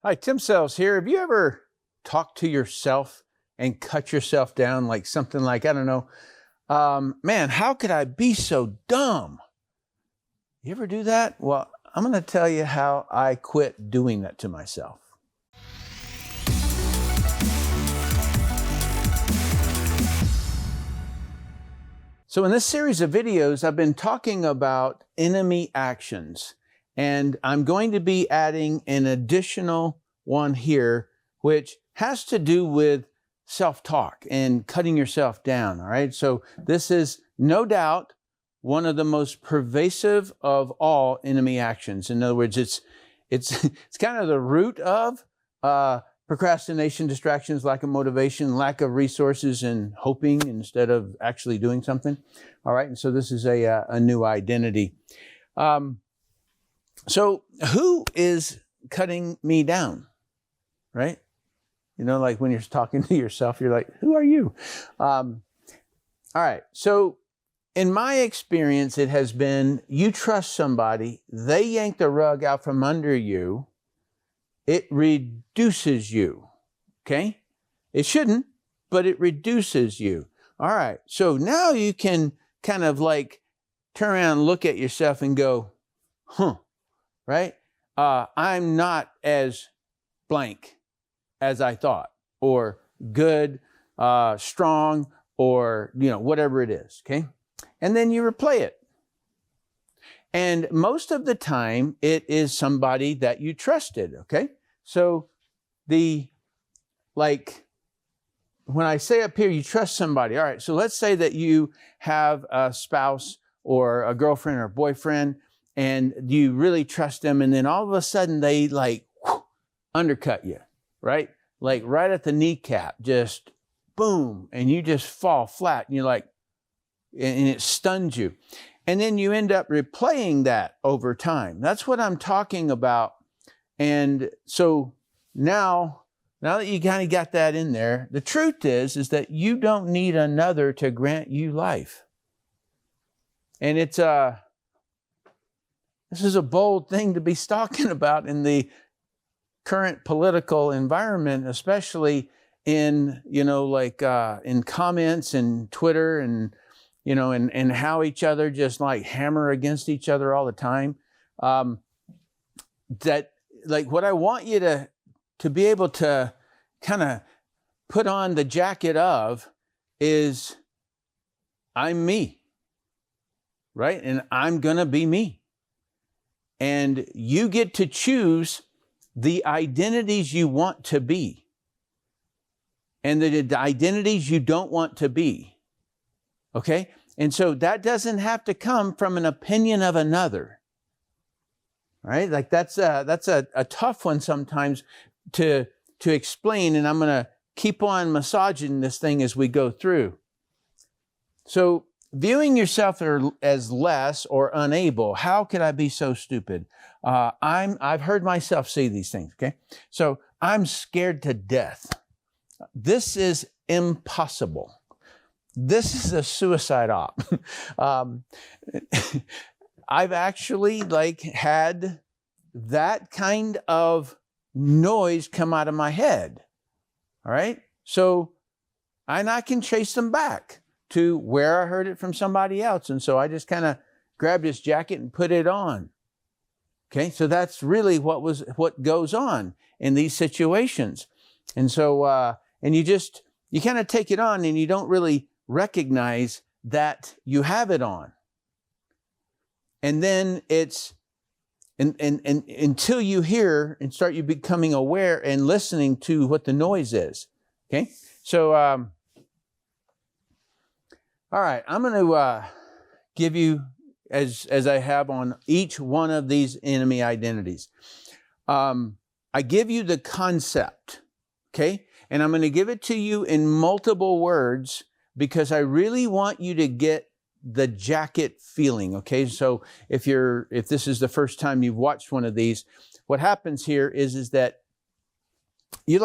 Hi, Tim Sells here. Have you ever talked to yourself and cut yourself down like something like, I don't know, man, how could I be so dumb? You ever do that? Well, I'm going to tell you how I quit doing that to myself. So in this series of videos, I've been talking about enemy actions. And I'm going to be adding an additional one here, which has to do with self-talk and cutting yourself down, all right? So this is no doubt one of the most pervasive of all enemy actions. In other words, it's kind of the root of procrastination, distractions, lack of motivation, lack of resources, and hoping instead of actually doing something, all right? And so this is a new identity. So who is cutting me down, right? You know, like when you're talking to yourself, you're like, who are you? All right. So in my experience, it has been you trust somebody, they yank the rug out from under you, it reduces you, okay? It shouldn't, but it reduces you. All right. So now you can kind of like turn around and look at yourself and go, right? I'm not as blank as I thought, or good, strong, or, you know, whatever it is, okay? And then you replay it. And most of the time, it is somebody that you trusted, okay? So when I say up here, you trust somebody. All right, so let's say that you have a spouse or a girlfriend or a boyfriend, and you really trust them, and then all of a sudden they undercut you, right? Like right at the kneecap, just boom, and you just fall flat, and you're like, and it stuns you. And then you end up replaying that over time. That's what I'm talking about. And so now that you kind of got that in there, the truth is that you don't need another to grant you life. And this is a bold thing to be talking about in the current political environment, especially in, in comments and Twitter and, and how each other just like hammer against each other all the time. That like what I want you to be able to kind of put on the jacket of is I'm me, right? And I'm going to be me. And you get to choose the identities you want to be and the identities you don't want to be. Okay? And so that doesn't have to come from an opinion of another. Right? Like that's a tough one sometimes to explain, and I'm going to keep on massaging this thing as we go through. So viewing yourself as less or unable, how could I be so stupid? I've heard myself say these things, okay? So I'm scared to death. This is impossible. This is a suicide op. I've actually had that kind of noise come out of my head, all right? So, and I can chase them back to where I heard it from somebody else. And so I just kind of grabbed this jacket and put it on. Okay, so that's really what goes on in these situations. And so, and you kind of take it on and you don't really recognize that you have it on. And then and until you hear and start you becoming aware and listening to what the noise is. Okay, so, all right, I'm going to give you, as I have on each one of these enemy identities. I give you the concept, okay? And I'm going to give it to you in multiple words because I really want you to get the jacket feeling, okay? So if this is the first time you've watched one of these, what happens here is that you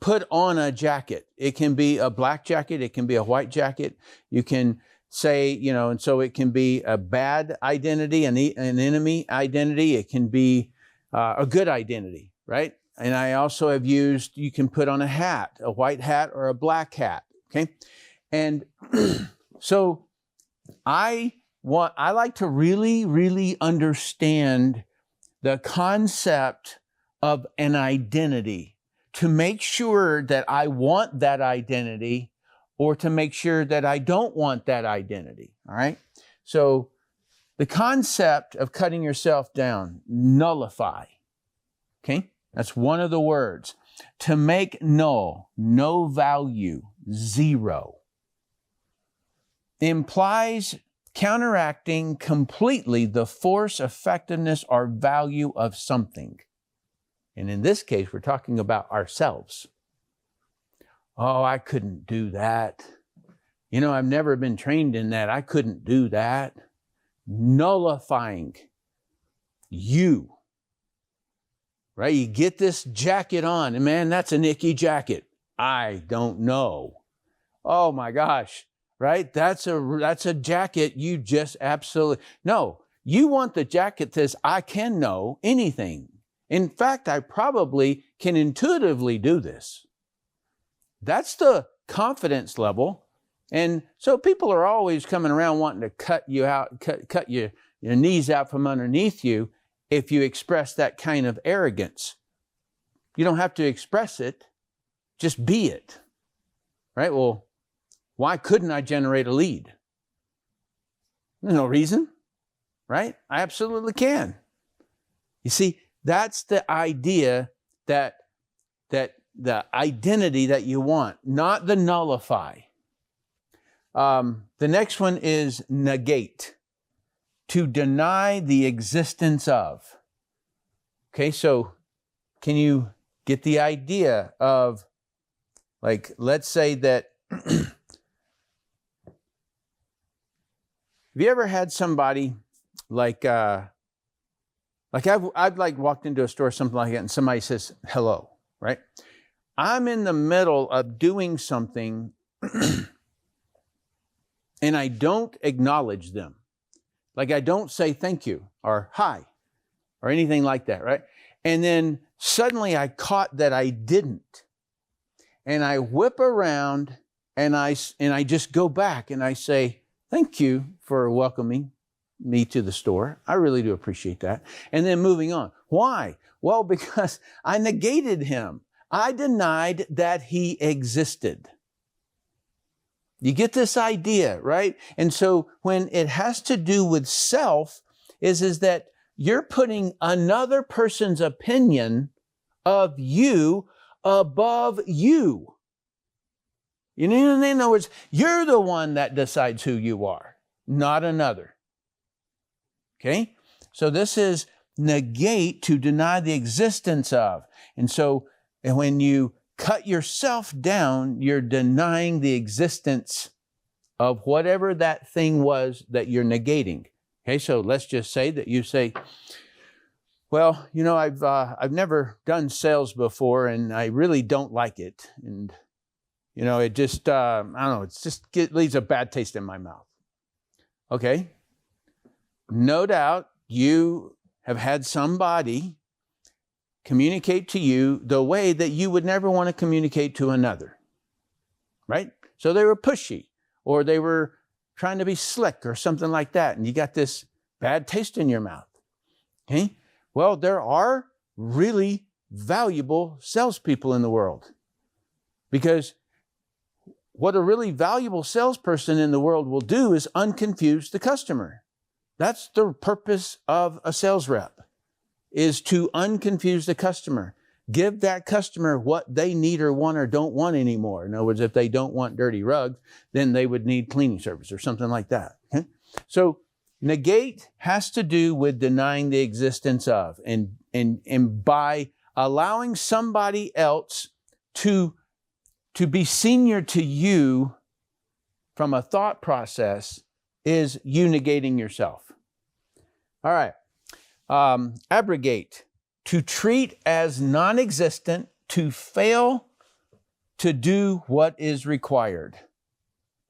put on a jacket. It can be a black jacket. It can be a white jacket. You can say, and so it can be a bad identity, an enemy identity. It can be a good identity, right? And I also have used, you can put on a hat, a white hat or a black hat, okay? And so I like to really, really understand the concept of an identity to make sure that I want that identity or to make sure that I don't want that identity, all right? So the concept of cutting yourself down, nullify, okay? That's one of the words. To make null, no value, zero, implies counteracting completely the force, effectiveness, or value of something. And in this case, we're talking about ourselves. Oh, I couldn't do that. You know, I've never been trained in that. I couldn't do that. Nullifying you. Right? You get this jacket on, and man, that's an icky jacket. I don't know. Oh my gosh. Right? That's a jacket you just absolutely... No, you want the jacket that says, I can know anything. In fact, I probably can intuitively do this. That's the confidence level. And so people are always coming around wanting to cut you out, cut your knees out from underneath you if you express that kind of arrogance. You don't have to express it, just be it. Right? Well, why couldn't I generate a lead? There's no reason, right? I absolutely can. You see, that's the idea that the identity that you want, not the nullify. The next one is negate, to deny the existence of. Okay, so can you get the idea of, like, let's say that, have you ever had somebody like I've like walked into a store or something like that and somebody says, hello, right? I'm in the middle of doing something and I don't acknowledge them. Like I don't say thank you or hi or anything like that, right? And then suddenly I caught that I didn't. And I whip around and I just go back and I say, thank you for welcoming me to the store. I really do appreciate that. And then moving on. Why? Well, because I negated him. I denied that he existed. You get this idea, right? And so when it has to do with self, is that you're putting another person's opinion of you above you. You know, in other words, you're the one that decides who you are, not another. Okay? So this is negate, to deny the existence of. And so when you cut yourself down, you're denying the existence of whatever that thing was that you're negating. Okay, so let's just say that you say, well, you know, I've never done sales before and I really don't like it. And you know, it just, I don't know, it leaves a bad taste in my mouth. Okay? No doubt you have had somebody communicate to you the way that you would never want to communicate to another. Right? So they were pushy, or they were trying to be slick or something like that, and you got this bad taste in your mouth. Okay? Well, there are really valuable salespeople in the world, because what a really valuable salesperson in the world will do is unconfuse the customer. That's the purpose of a sales rep, is to unconfuse the customer. Give that customer what they need or want or don't want anymore. In other words, if they don't want dirty rugs, then they would need cleaning service or something like that. Okay? So negate has to do with denying the existence of, and by allowing somebody else to be senior to you from a thought process is you negating yourself. All right. Abrogate, to treat as non-existent, to fail to do what is required.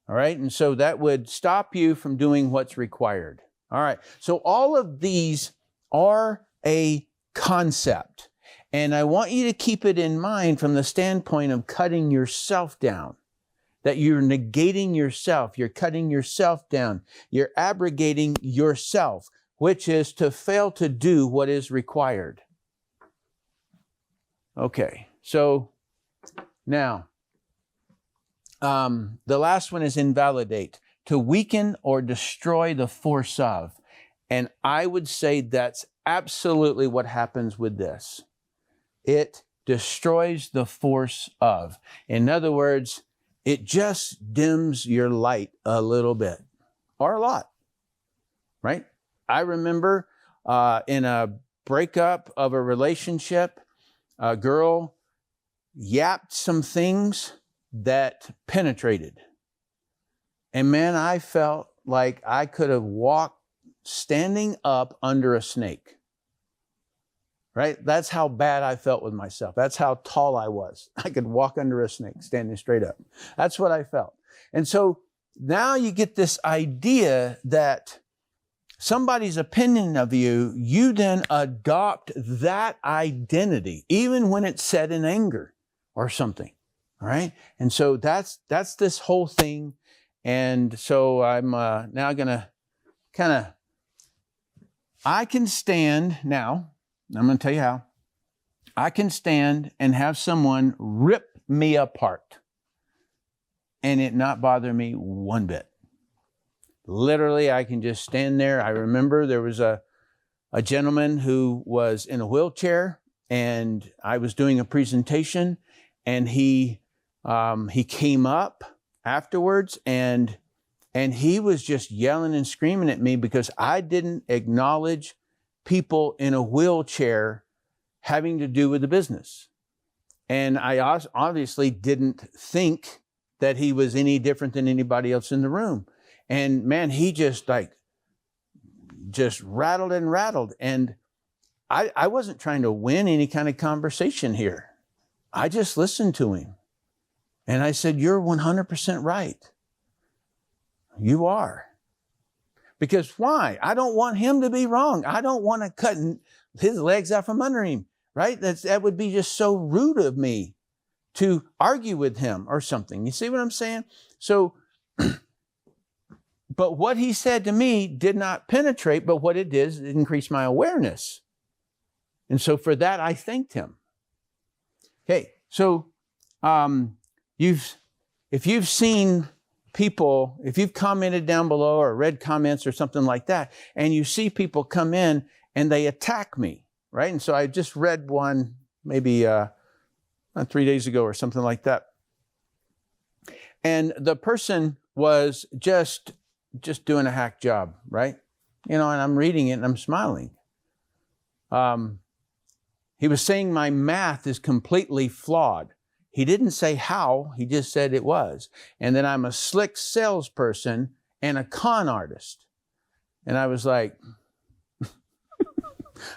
All right. And so that would stop you from doing what's required. All right. So all of these are a concept. And I want you to keep it in mind from the standpoint of cutting yourself down, that you're negating yourself, you're cutting yourself down, you're abrogating yourself, which is to fail to do what is required. Okay, so now, the last one is invalidate, to weaken or destroy the force of. And I would say that's absolutely what happens with this. It destroys the force of. In other words, it just dims your light a little bit or a lot, right? I remember in a breakup of a relationship, a girl yapped some things that penetrated. And man, I felt like I could have walked standing up under a snake. Right? That's how bad I felt with myself. That's how tall I was. I could walk under a snake standing straight up. That's what I felt. And so now you get this idea that somebody's opinion of you, you then adopt that identity, even when it's said in anger or something. All right? And so that's this whole thing. And so I'm now going to I can stand now. I'm going to tell you how. I can stand and have someone rip me apart and it not bother me one bit. Literally, I can just stand there. I remember there was a gentleman who was in a wheelchair and I was doing a presentation and he came up afterwards and he was just yelling and screaming at me because I didn't acknowledge people in a wheelchair having to do with the business. And I obviously didn't think that he was any different than anybody else in the room. And man, he just rattled and rattled. And I wasn't trying to win any kind of conversation here. I just listened to him. And I said, you're 100% right. You are. Because why? I don't want him to be wrong. I don't want to cut his legs out from under him, right? That would be just so rude of me to argue with him or something. You see what I'm saying? So, but what he said to me did not penetrate, but what it did is it increased my awareness. And so for that, I thanked him. Okay, so if you've seen people, if you've commented down below or read comments or something like that, and you see people come in and they attack me, right? And so I just read one maybe 3 days ago or something like that. And the person was just doing a hack job, right? You know, and I'm reading it and I'm smiling. He was saying my math is completely flawed. He didn't say how, he just said it was. And then I'm a slick salesperson and a con artist. And I was like,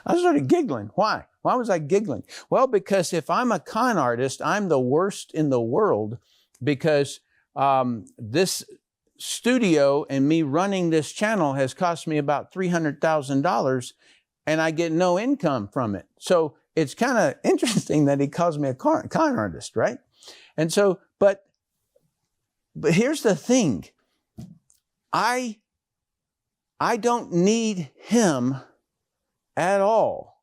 I started giggling. Why? Why was I giggling? Well, because if I'm a con artist, I'm the worst in the world because this studio and me running this channel has cost me about $300,000 and I get no income from it. So it's kind of interesting that he calls me a con artist, right? And so, but here's the thing. I don't need him at all.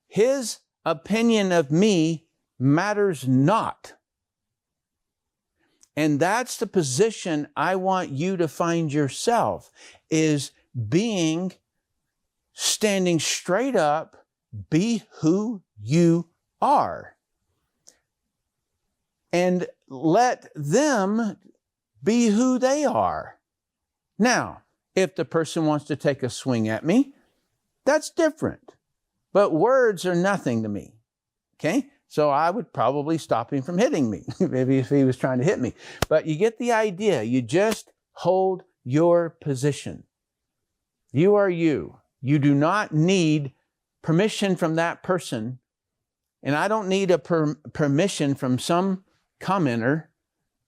His opinion of me matters not. And that's the position I want you to find yourself, is standing straight up. Be who you are. And let them be who they are. Now, if the person wants to take a swing at me, that's different. But words are nothing to me. Okay? So I would probably stop him from hitting me, maybe if he was trying to hit me. But you get the idea. You just hold your position. You are you. You do not need permission from that person, and I don't need a permission from some commenter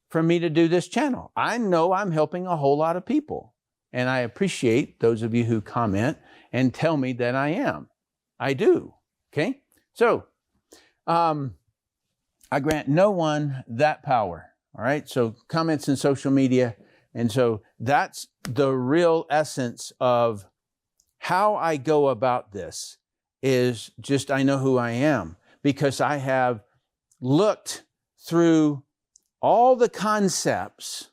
for me to do this channel. I know I'm helping a whole lot of people, and I appreciate those of you who comment and tell me that I am. I do, okay? So, I grant no one that power. All right. So comments in social media. And so that's the real essence of how I go about this is just, I know who I am because I have looked through all the concepts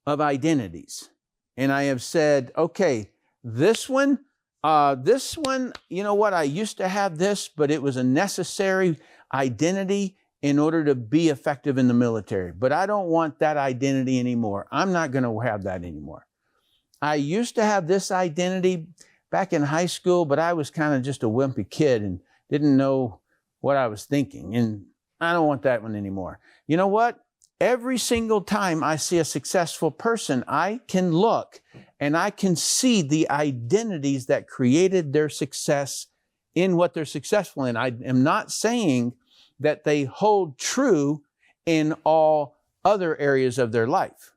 of identities. And I have said, okay, this one, you know what? I used to have this, but it was a necessary identity in order to be effective in the military. But I don't want that identity anymore. I'm not going to have that anymore. I used to have this identity back in high school, but I was kind of just a wimpy kid and didn't know what I was thinking. And I don't want that one anymore. You know what? Every single time I see a successful person, I can look and I can see the identities that created their success in what they're successful in. I am not saying that they hold true in all other areas of their life.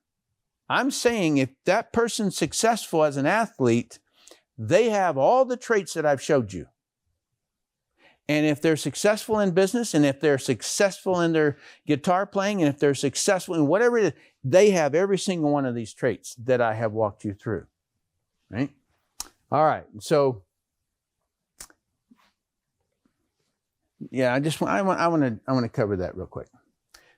I'm saying if that person's successful as an athlete, they have all the traits that I've showed you. And if they're successful in business, and if they're successful in their guitar playing, and if they're successful in whatever it is, they have every single one of these traits that I have walked you through. Right? All right. So, yeah, I want to cover that real quick.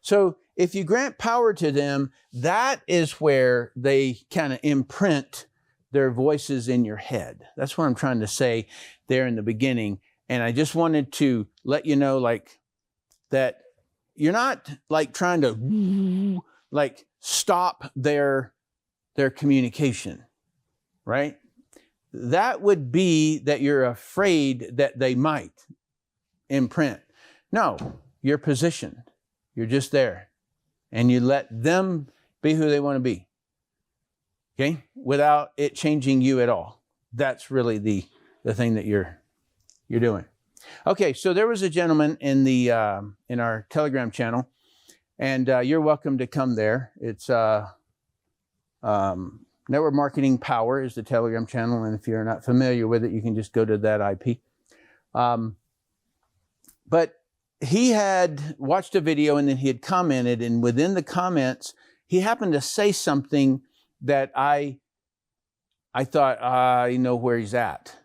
So, if you grant power to them, that is where they kind of imprint their voices in your head. That's what I'm trying to say there in the beginning. And I just wanted to let you know, like, that you're not like trying to like stop their communication, right? That would be that you're afraid that they might imprint. No, you're positioned. You're just there. And you let them be who they want to be. Okay? Without it changing you at all. That's really the thing that you're doing. Okay, so there was a gentleman in the in our Telegram channel, and you're welcome to come there. It's Network Marketing Power is the Telegram channel, and if you're not familiar with it, you can just go to that IP. But he had watched a video and then he had commented, and within the comments, he happened to say something that I thought, I know where he's at.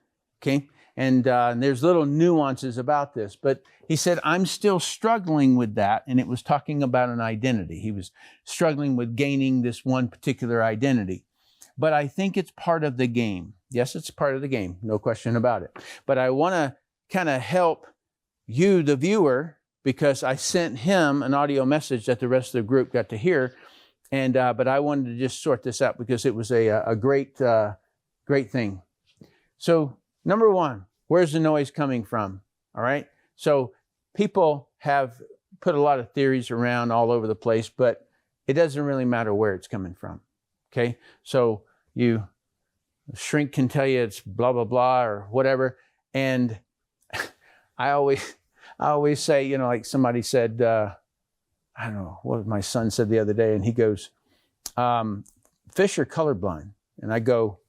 Okay? And there's little nuances about this, but he said, I'm still struggling with that. And it was talking about an identity. He was struggling with gaining this one particular identity. But I think it's part of the game. Yes, it's part of the game. No question about it. But I want to kind of help you, the viewer, because I sent him an audio message that the rest of the group got to hear. And but I wanted to just sort this out because it was a great thing. So, number one, where's the noise coming from? All right. So people have put a lot of theories around all over the place, but it doesn't really matter where it's coming from. Okay. So a shrink can tell you it's blah, blah, blah, or whatever. And I always say, you know, like somebody said, I don't know what my son said the other day, and he goes, fish are colorblind. And I go,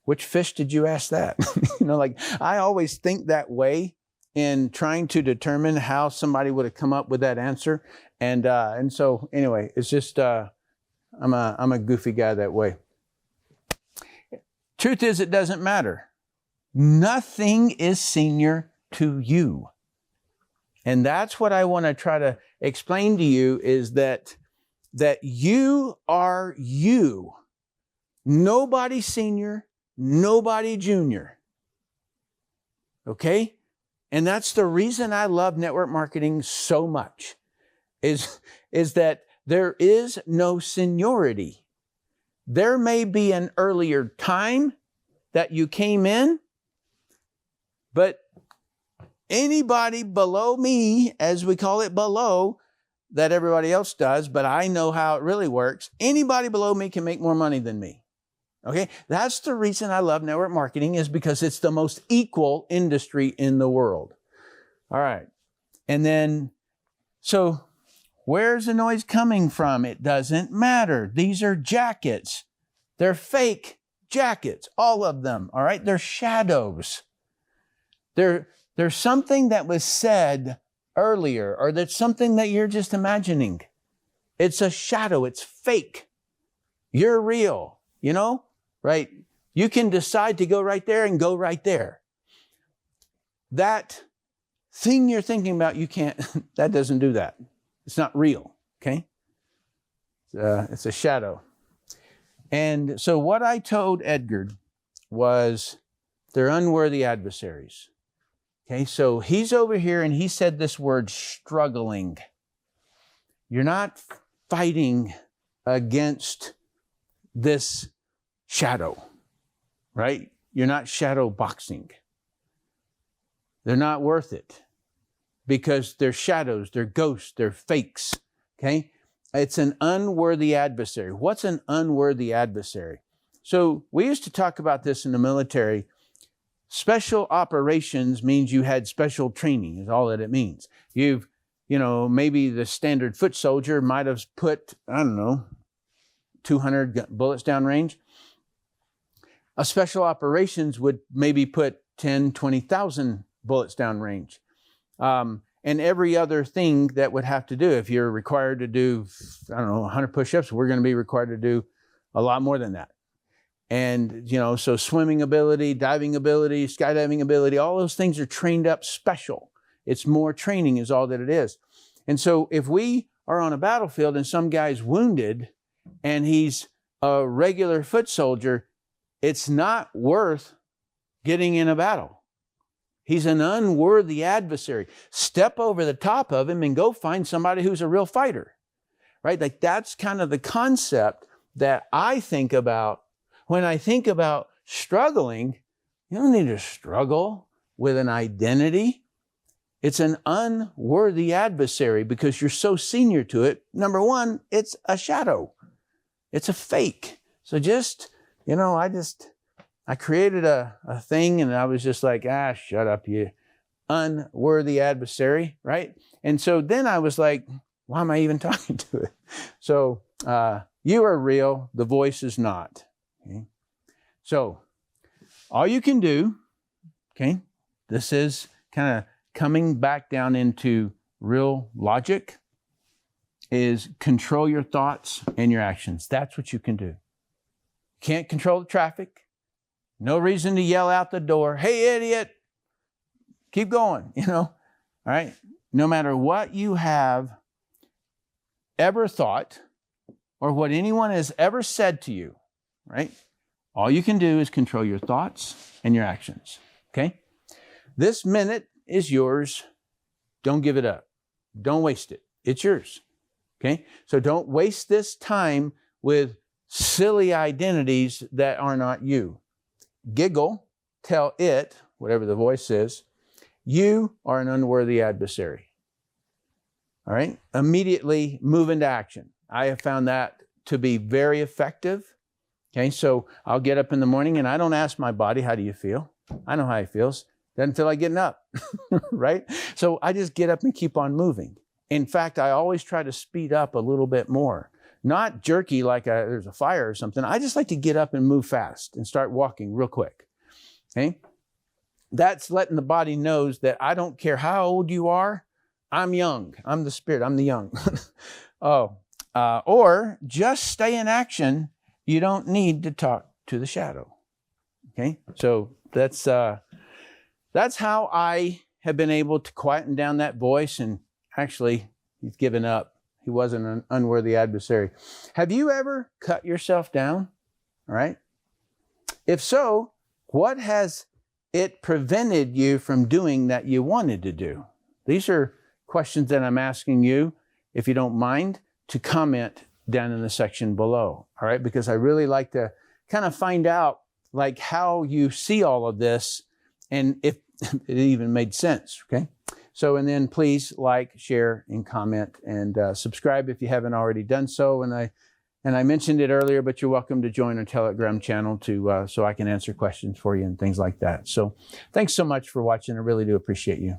which fish did you ask that? You know, like I always think that way in trying to determine how somebody would have come up with that answer. And so anyway, it's just, I'm a goofy guy that way. Truth is, it doesn't matter. Nothing is senior to you. And that's what I want to try to explain to you is that you are you. Nobody senior, nobody junior. Okay? And that's the reason I love network marketing so much, is that there is no seniority. There may be an earlier time that you came in, but anybody below me, as we call it below, that everybody else does, but I know how it really works. Anybody below me can make more money than me. Okay? That's the reason I love network marketing, is because it's the most equal industry in the world. All right. And then, so where's the noise coming from? It doesn't matter. These are jackets. They're fake jackets, all of them. All right? They're shadows. They're There's something that was said earlier, or there's something that you're just imagining. It's a shadow. It's fake. You're real, right? You can decide to go right there and go right there. That thing you're thinking about, you can't, that doesn't do that. It's not real, okay? It's a shadow. And so what I told Edgar was they're unworthy adversaries. Okay, so he's over here and he said this word, struggling. You're not fighting against this shadow, right? You're not shadow boxing. They're not worth it because they're shadows, they're ghosts, they're fakes, okay? It's an unworthy adversary. What's an unworthy adversary? So we used to talk about this in the military. Special operations means you had special training is all that it means. Maybe the standard foot soldier might have put, 200 bullets down range. A special operations would maybe put 10, 20,000 bullets down range. And every other thing that would have to do, if you're required to do, 100 push-ups, we're going to be required to do a lot more than that. And, so swimming ability, diving ability, skydiving ability, all those things are trained up special. It's more training is all that it is. And so if we are on a battlefield and some guy's wounded and he's a regular foot soldier, it's not worth getting in a battle. He's an unworthy adversary. Step over the top of him and go find somebody who's a real fighter, right? Like that's kind of the concept that I think about when I think about struggling. You don't need to struggle with an identity. It's an unworthy adversary because you're so senior to it. Number one, it's a shadow. It's a fake. So I created a thing and I was just like, shut up, you unworthy adversary, right? And so then I was like, why am I even talking to it? So you are real, the voice is not. Okay? So all you can do, okay, this is kind of coming back down into real logic, is control your thoughts and your actions. That's what you can do. Can't control the traffic. No reason to yell out the door, hey, idiot, keep going, all right? No matter what you have ever thought or what anyone has ever said to you, right? All you can do is control your thoughts and your actions, okay? This minute is yours. Don't give it up. Don't waste it. It's yours, okay? So don't waste this time with silly identities that are not you. Giggle, tell it, whatever the voice is, you are an unworthy adversary. All right? Immediately move into action. I have found that to be very effective. Okay, so I'll get up in the morning and I don't ask my body, how do you feel? I know how it feels. Doesn't feel like getting up, right? So I just get up and keep on moving. In fact, I always try to speed up a little bit more. Not jerky like there's a fire or something. I just like to get up and move fast and start walking real quick. Okay? That's letting the body knows that I don't care how old you are. I'm young. I'm the spirit. I'm the young. Or just stay in action. You don't need to talk to the shadow. Okay? So that's how I have been able to quieten down that voice, and actually he's given up. He wasn't an unworthy adversary. Have you ever cut yourself down? All right. If so, what has it prevented you from doing that you wanted to do? These are questions that I'm asking you, if you don't mind, to comment down in the section below. All right. Because I really like to kind of find out like how you see all of this and if it even made sense. Okay. So, and then please like, share, and comment, and subscribe if you haven't already done so. And I mentioned it earlier, but you're welcome to join our Telegram channel so I can answer questions for you and things like that. So thanks so much for watching. I really do appreciate you.